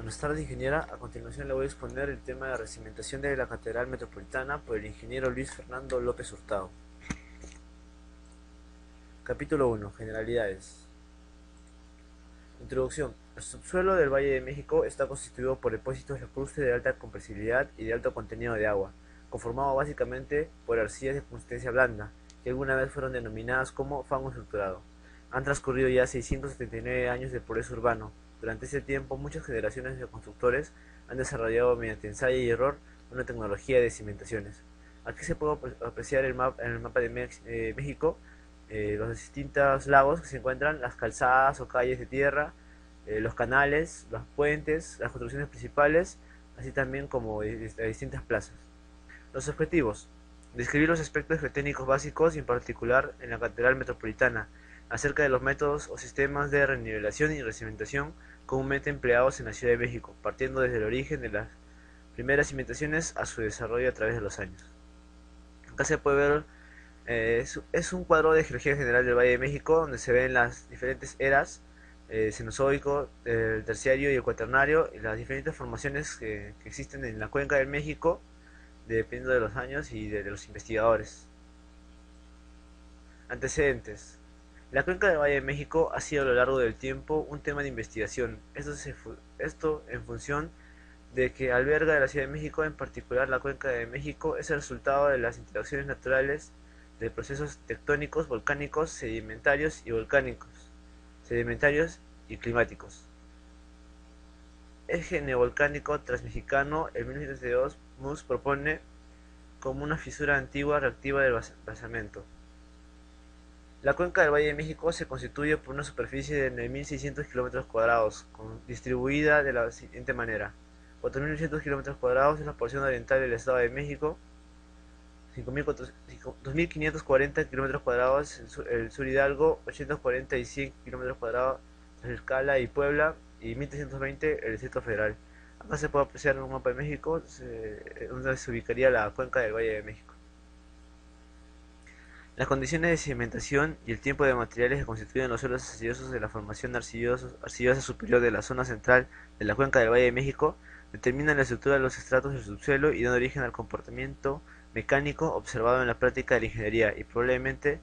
Buenas tardes, ingeniera. A continuación le voy a exponer el tema de la recimentación de la Catedral Metropolitana por el ingeniero Luis Fernando López Hurtado. Capítulo 1. Generalidades. Introducción. El subsuelo del Valle de México está constituido por depósitos lacustres de alta compresibilidad y de alto contenido de agua, conformado básicamente por arcillas de consistencia blanda, que alguna vez fueron denominadas como fango estructurado. Han transcurrido ya 679 años de progreso urbano. Durante ese tiempo, muchas generaciones de constructores han desarrollado mediante ensayo y error una tecnología de cimentaciones. Aquí se puede apreciar en el mapa de México los distintos lagos que se encuentran, las calzadas o calles de tierra, los canales, los puentes, las construcciones principales, así también como distintas plazas. Los objetivos: describir los aspectos geotécnicos básicos y en particular en la Catedral Metropolitana, acerca de los métodos o sistemas de renivelación y recimentación comúnmente empleados en la Ciudad de México, partiendo desde el origen de las primeras cimentaciones a su desarrollo a través de los años. Acá se puede ver, es un cuadro de geología general del Valle de México, donde se ven las diferentes eras, Cenozoico, el terciario y el cuaternario, y las diferentes formaciones que existen en la cuenca del México, dependiendo de los años y de los investigadores. Antecedentes. La cuenca del Valle de México ha sido a lo largo del tiempo un tema de investigación. Esto en función de que alberga de la Ciudad de México, en particular la cuenca de México, es el resultado de las interacciones naturales de procesos tectónicos, volcánicos, sedimentarios y climáticos. Eje neovolcánico transmexicano. En 1972, MUS propone como una fisura antigua reactiva del basamento. La cuenca del Valle de México se constituye por una superficie de 9.600 km², distribuida de la siguiente manera: 4.800 km² es la porción oriental del Estado de México, 2.540 km² el sur Hidalgo, 840 y 100 km² Tlaxcala y Puebla, y 1.320 el Distrito Federal. Acá se puede apreciar en un mapa de México donde se ubicaría la cuenca del Valle de México. Las condiciones de sedimentación y el tipo de materiales que constituyen los suelos arcillosos de la formación arcillosa superior de la zona central de la cuenca del Valle de México determinan la estructura de los estratos del subsuelo y dan origen al comportamiento mecánico observado en la práctica de la ingeniería y probablemente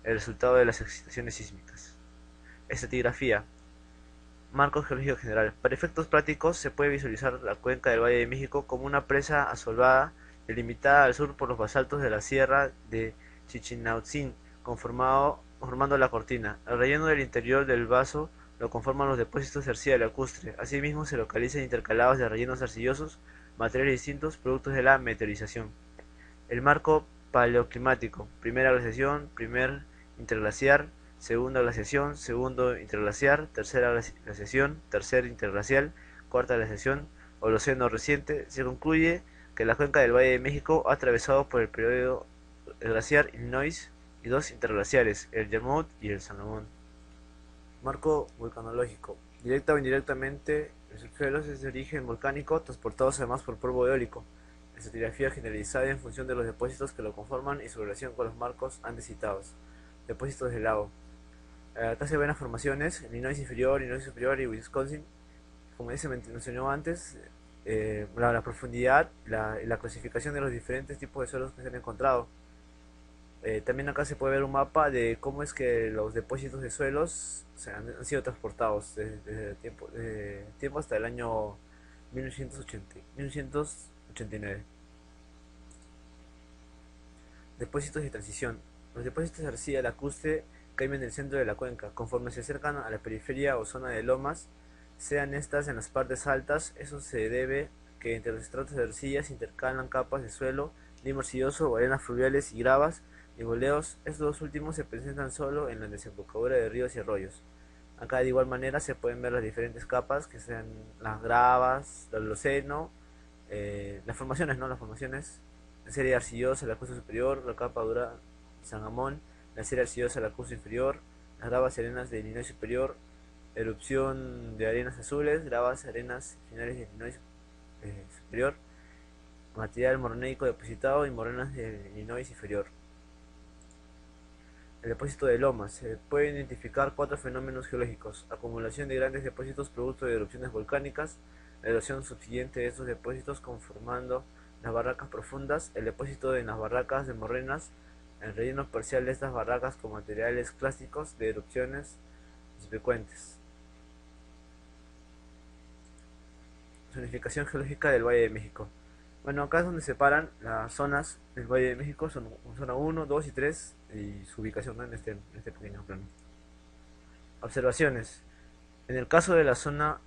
el resultado de las excitaciones sísmicas. Estratigrafía. Marco geológico general. Para efectos prácticos se puede visualizar la cuenca del Valle de México como una presa asolvada delimitada al sur por los basaltos de la sierra de Chichinautzin, conformando la cortina. El relleno del interior del vaso lo conforman los depósitos de arcilla lacustre. Asimismo se localizan intercalados de rellenos arcillosos, materiales distintos, productos de la meteorización. El marco paleoclimático: primera glaciación, primer interglaciar, segunda glaciación, segundo interglaciar, tercera glaciación, tercer interglacial, cuarta glaciación, Holoceno reciente. Se concluye que la cuenca del Valle de México ha atravesado por el periodo glaciar Illinois y dos interglaciares, el Yarmouth y el Sangamón. Marco volcanológico. Directa o indirectamente, el subsuelo es de origen volcánico, transportados además por polvo eólico. Estratigrafía generalizada en función de los depósitos que lo conforman y su relación con los marcos antes citados. Depósitos de lago. Acá se ven las formaciones: Illinois inferior, Illinois superior y Wisconsin. Como ya se mencionó antes, la profundidad, la clasificación de los diferentes tipos de suelos que se han encontrado. También acá se puede ver un mapa de cómo es que los depósitos de suelos han sido transportados desde tiempo hasta el año 1989. Depósitos de transición. Los depósitos de arcilla lacustre caen en el centro de la cuenca. Conforme se acercan a la periferia o zona de lomas, sean estas en las partes altas, eso se debe que entre los estratos de arcilla se intercalan capas de suelo, limo arcilloso o arenas fluviales y gravas y boleos. Estos dos últimos se presentan solo en la desembocadura de ríos y arroyos. Acá de igual manera se pueden ver las diferentes capas, que sean las gravas, el Holoceno, las formaciones, ¿no? Las formaciones: la serie arcillosa, la costa superior, la capa dura Sangamón, la serie arcillosa, la costa inferior, las gravas y arenas de Illinois superior, erupción de arenas azules, gravas y arenas finales de Illinois superior, material moroneico depositado y morenas de Illinois inferior. El depósito de lomas. Se pueden identificar cuatro fenómenos geológicos: acumulación de grandes depósitos producto de erupciones volcánicas, la erosión subsiguiente de estos depósitos conformando las barracas profundas, el depósito en las barracas de morrenas, el relleno parcial de estas barracas con materiales clásicos de erupciones frecuentes. Zonificación geológica del Valle de México. Bueno, acá es donde separan las zonas del Valle de México, son zona 1, 2 y 3, y su ubicación, ¿no? en este pequeño plano. Observaciones. En el caso de la zona,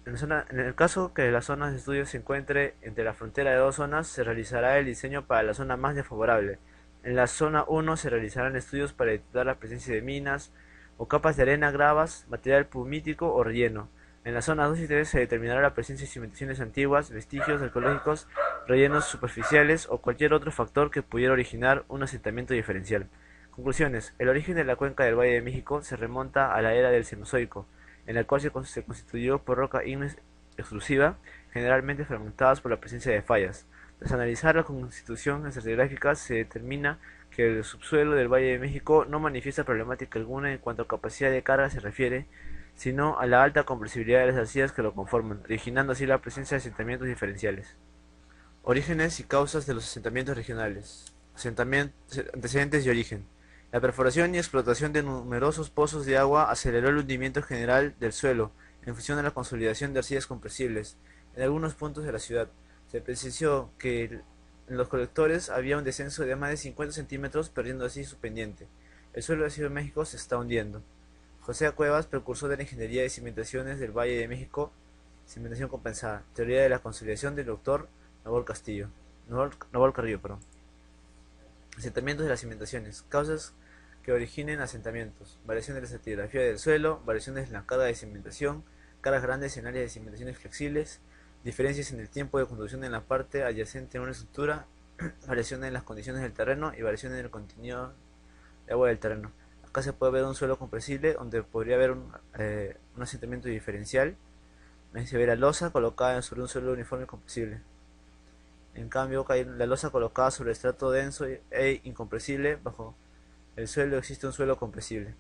en el caso que la zona de estudio se encuentre entre la frontera de dos zonas, se realizará el diseño para la zona más desfavorable. En la zona 1 se realizarán estudios para detectar la presencia de minas o capas de arena, gravas, material pumítico o relleno. En las zonas 2 y 3 se determinará la presencia de cimentaciones antiguas, vestigios arqueológicos, rellenos superficiales o cualquier otro factor que pudiera originar un asentamiento diferencial. Conclusiones. El origen de la cuenca del Valle de México se remonta a la era del Cenozoico, en la cual se constituyó por roca ígnea extrusiva, generalmente fragmentadas por la presencia de fallas. Tras analizar la constitución estratigráfica, se determina que el subsuelo del Valle de México no manifiesta problemática alguna en cuanto a capacidad de carga se refiere, sino a la alta compresibilidad de las arcillas que lo conforman, originando así la presencia de asentamientos diferenciales. Orígenes y causas de los asentamientos regionales. Antecedentes y origen. La perforación y explotación de numerosos pozos de agua aceleró el hundimiento general del suelo, en función de la consolidación de arcillas compresibles. En algunos puntos de la ciudad, se precisó que en los colectores había un descenso de más de 50 centímetros, perdiendo así su pendiente. El suelo de Ciudad de México se está hundiendo. José Cuevas, precursor de la ingeniería de cimentaciones del Valle de México, cimentación compensada, teoría de la consolidación del doctor Nabor Carrillo. Asentamientos de las cimentaciones, causas que originen asentamientos, variación de la estratigrafía del suelo, variaciones en la carga de cimentación, cargas grandes en áreas de cimentaciones flexibles, diferencias en el tiempo de construcción en la parte adyacente a una estructura, variaciones en las condiciones del terreno y variaciones en el contenido de agua del terreno. Acá se puede ver un suelo compresible donde podría haber un asentamiento diferencial. Se ve la losa colocada sobre un suelo uniforme compresible. En cambio, la losa colocada sobre el estrato denso e incompresible. Bajo el suelo existe un suelo compresible.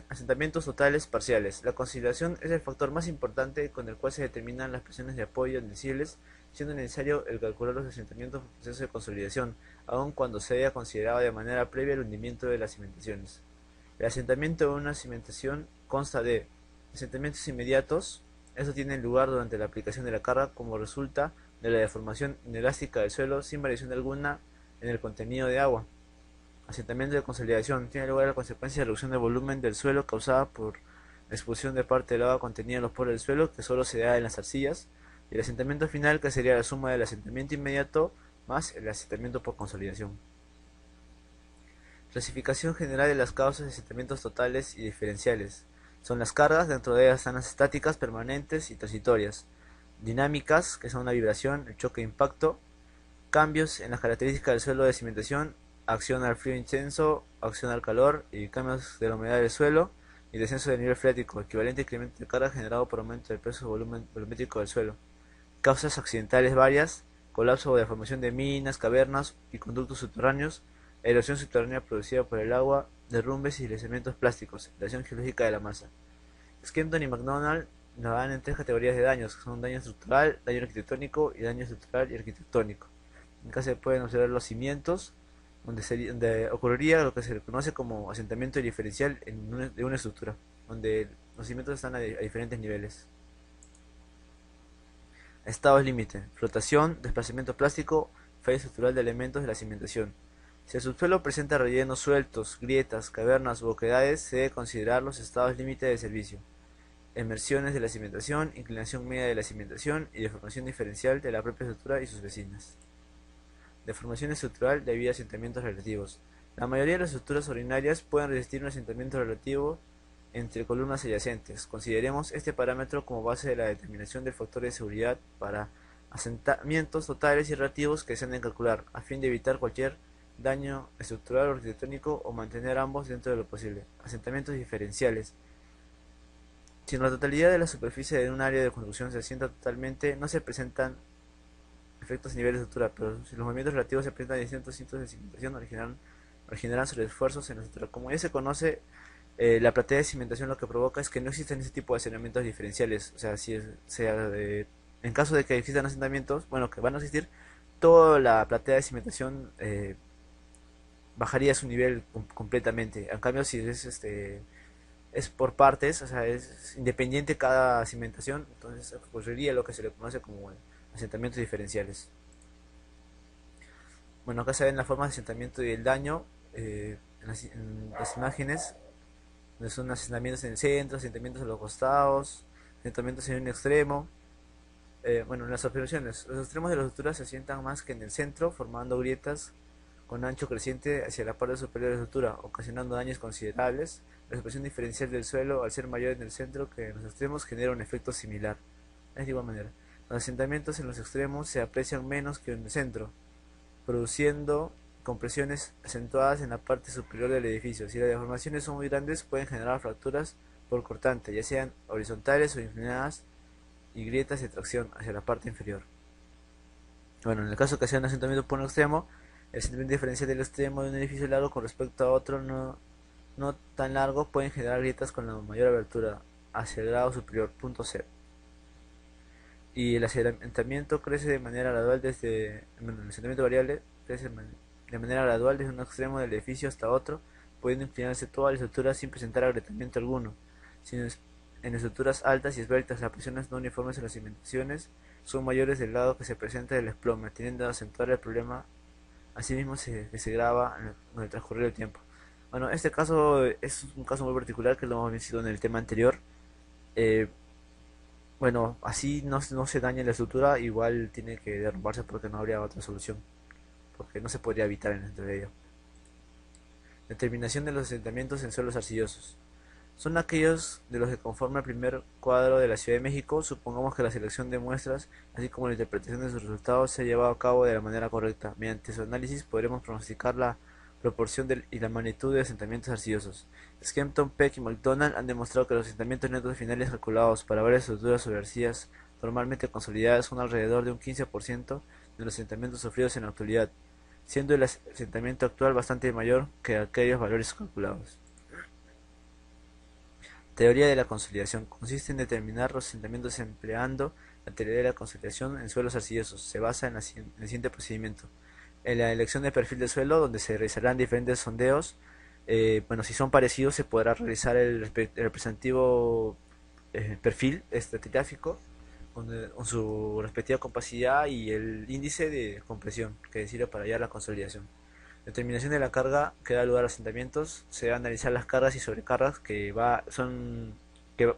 Asentamientos totales parciales. La consolidación es el factor más importante con el cual se determinan las presiones de apoyo admisibles, siendo necesario el calcular los asentamientos por proceso de consolidación, aun cuando se haya considerado de manera previa el hundimiento de las cimentaciones. El asentamiento de una cimentación consta de asentamientos inmediatos. Esto tiene lugar durante la aplicación de la carga como resulta de la deformación inelástica del suelo sin variación alguna en el contenido de agua. Asentamiento de consolidación. Tiene lugar a consecuencia de reducción del volumen del suelo causada por la expulsión de parte del agua contenida en los poros del suelo, que solo se da en las arcillas. Y el asentamiento final, que sería la suma del asentamiento inmediato más el asentamiento por consolidación. Clasificación general de las causas de asentamientos totales y diferenciales. Son las cargas, dentro de ellas están las estáticas, permanentes y transitorias. Dinámicas, que son la vibración, el choque e impacto. Cambios en las características del suelo de cimentación, acción al frío intenso, acción al calor y cambios de la humedad del suelo y descenso del nivel freático, equivalente a incremento de carga generado por aumento del peso volumétrico del suelo. Causas accidentales varias, colapso o deformación de minas, cavernas y conductos subterráneos, erosión subterránea producida por el agua, derrumbes y deslizamientos plásticos, erosión geológica de la masa. Skempton y McDonald lo dan en tres categorías de daños, que son daño estructural, daño arquitectónico y daño estructural y arquitectónico. En acá se pueden observar los cimientos, donde ocurriría lo que se conoce como asentamiento diferencial de una estructura, donde los cimientos están a diferentes niveles. Estados límite: flotación, desplazamiento plástico, falla estructural de elementos de la cimentación. Si el subsuelo presenta rellenos sueltos, grietas, cavernas u oquedades, se debe considerar los estados límite de servicio: emersiones de la cimentación, inclinación media de la cimentación y deformación diferencial de la propia estructura y sus vecinas. Deformación estructural debido a asentamientos relativos. La mayoría de las estructuras ordinarias pueden resistir un asentamiento relativo entre columnas adyacentes. Consideremos este parámetro como base de la determinación del factor de seguridad para asentamientos totales y relativos que se han de calcular, a fin de evitar cualquier daño estructural o arquitectónico o mantener ambos dentro de lo posible. Asentamientos diferenciales. Si en la totalidad de la superficie de un área de construcción se asienta totalmente, no se presentan efectos a nivel de estructura, pero si los movimientos relativos se presentan en distintos sitios de cimentación, originarán sobreesfuerzos en la estructura. Como ya se conoce, La platea de cimentación lo que provoca es que no existen ese tipo de asentamientos diferenciales. O sea, en caso de que existan asentamientos, bueno, que van a existir, toda la platea de cimentación bajaría su nivel completamente. En cambio, si es por partes, o sea, es independiente cada cimentación, entonces ocurriría lo que se le conoce como asentamientos diferenciales. Bueno, acá se ven las formas de asentamiento y el daño en las imágenes, donde son asentamientos en el centro, asentamientos en los costados, asentamientos en un extremo. Bueno, en las observaciones, los extremos de las estructuras se asientan más que en el centro, formando grietas con ancho creciente hacia la parte superior de la estructura, ocasionando daños considerables. La expresión diferencial del suelo, al ser mayor en el centro que en los extremos, genera un efecto similar. Es de igual manera. Los asentamientos en los extremos se aprecian menos que en el centro, produciendo compresiones acentuadas en la parte superior del edificio. Si las deformaciones son muy grandes, pueden generar fracturas por cortante, ya sean horizontales o inclinadas, y grietas de tracción hacia la parte inferior. Bueno, en el caso que sea un asentamiento por un extremo, el asentamiento diferencial del extremo de un edificio largo con respecto a otro no tan largo pueden generar grietas con la mayor abertura hacia el grado superior, punto C. Y el asentamiento crece de manera gradual bueno, el asentamiento variable crece de manera gradual desde un extremo del edificio hasta otro, pudiendo inclinarse toda la estructura sin presentar agrietamiento alguno. Sino en estructuras altas y esbeltas, las presiones no uniformes en las cimentaciones son mayores del lado que se presenta del desplome, tendiendo a acentuar el problema. Asimismo que se graba con el transcurrir del tiempo. Bueno, este caso es un caso muy particular que lo hemos visto en el tema anterior. Eh, bueno, así no se daña la estructura, igual tiene que derrumbarse porque no habría otra solución, porque no se podría evitar entre ello. Determinación de los asentamientos en suelos arcillosos. Son aquellos de los que conforman el primer cuadro de la Ciudad de México. Supongamos que la selección de muestras, así como la interpretación de sus resultados, se ha llevado a cabo de la manera correcta. Mediante su análisis podremos pronosticar la proporción y la magnitud de asentamientos arcillosos. Skempton, Peck y McDonald han demostrado que los asentamientos netos finales calculados para varias estructuras sobre arcillas normalmente consolidadas son alrededor de un 15% de los asentamientos sufridos en la actualidad, siendo el asentamiento actual bastante mayor que aquellos valores calculados. Teoría de la consolidación. Consiste en determinar los asentamientos empleando la teoría de la consolidación en suelos arcillosos. Se basa en el siguiente procedimiento. En la elección del perfil del suelo, donde se realizarán diferentes sondeos. Bueno, si son parecidos, se podrá realizar el representativo perfil estratigráfico con su respectiva compacidad y el índice de compresión que sirve para hallar la consolidación. Determinación de la carga que da lugar a asentamientos. Se va a analizar las cargas y sobrecargas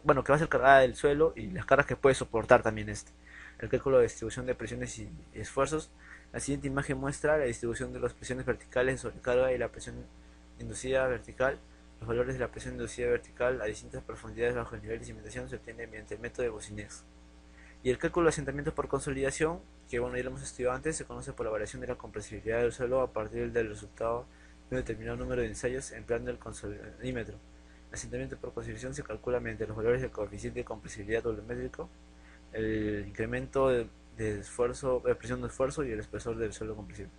bueno, que va a ser cargada del suelo y las cargas que puede soportar también este. El cálculo de distribución de presiones y esfuerzos. La siguiente imagen muestra la distribución de las presiones verticales de sobrecarga y la presión inducida vertical. Los valores de la presión inducida vertical a distintas profundidades bajo el nivel de cimentación se obtienen mediante el método de Boussinesq. Y el cálculo de asentamientos por consolidación, que bueno, ya lo hemos estudiado antes, se conoce por la variación de la compresibilidad del suelo a partir del resultado de un determinado número de ensayos empleando el consolidímetro. El asentamiento por consolidación se calcula mediante los valores del coeficiente de compresibilidad volumétrico, el incremento de esfuerzo, de presión de esfuerzo y el espesor del suelo compresible.